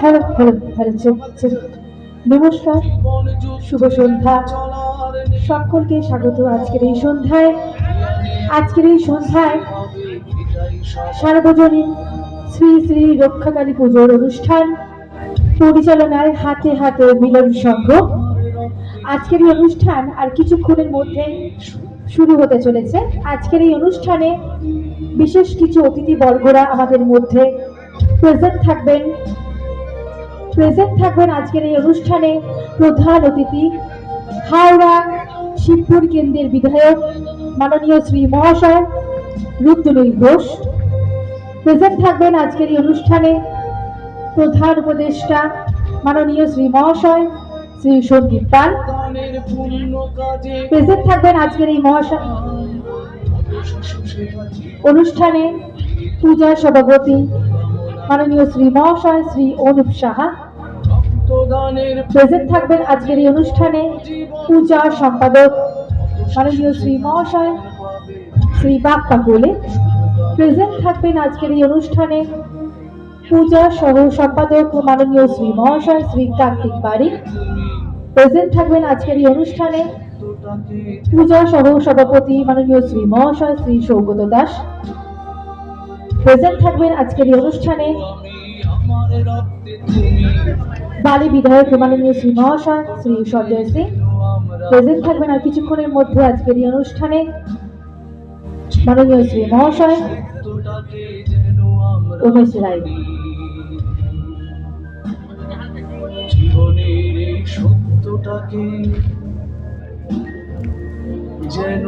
Hello hello hello, চুপ চুপ। নমস্কার, শুভ সন্ধ্যা। সকলকে স্বাগত আজকের এই সন্ধ্যায়। সার্বজনীন শ্রী শ্রী রক্ষাকালী পুজোর অনুষ্ঠান পরিচালনায় হাতে হাতে মিলন সংঘ। আজকের এই অনুষ্ঠান আর কিছুক্ষণের মধ্যে শুরু হতে চলেছে। আজকের এই অনুষ্ঠানে বিশেষ কিছু অতিথি বর্গরা আমাদের মধ্যে প্রেজেন্ট থাকবেন আজকের এই অনুষ্ঠানে। প্রধান অতিথি হাওড়া শিবপুর কেন্দ্রের বিধায়ক মাননীয় শ্রী মহাশয় রুদ্রনীল ঘোষ। প্রেজেন্ট থাকবেন আজকের এই অনুষ্ঠানে প্রধান উপদেষ্টা মাননীয় শ্রী মহাশয় শ্রী সন্দীপ পাল। প্রেজেন্ট থাকবেন আজকের এই মহাশয় অনুষ্ঠানে পূজা সভাপতি মাননীয় শ্রী মহাশয় শ্রী অনুপ সাহা। প্রেজেন্ট থাকবেন আজকের এই অনুষ্ঠানে পূজা সম্পাদক মাননীয় শ্রী মহাশয় শ্রী বাপ্পা কোলে। প্রেজেন্ট থাকবেন আজকের এই অনুষ্ঠানে পূজা সহ সম্পাদক মাননীয় শ্রী মহাশয় শ্রী কার্তিক বাড়ি। প্রেজেন্ট থাকবেন আজকের এই অনুষ্ঠানে পূজা সহ সভাপতি মাননীয় শ্রী মহাশয় শ্রী সৌগত দাস। প্রেজেন্ট থাকবেন আজকের এই অনুষ্ঠানে বালি বিধায়ক মাননীয় শ্রী মহাশয় শ্রী সঞ্জয় সিং। প্রেজেন্ট থাকবেন আর কিছুক্ষণের মধ্যে আজকের এই অনুষ্ঠানে মাননীয় শ্রী মহাশয় উমেশ রায়। জীবনের এই সত্যটাকে যেন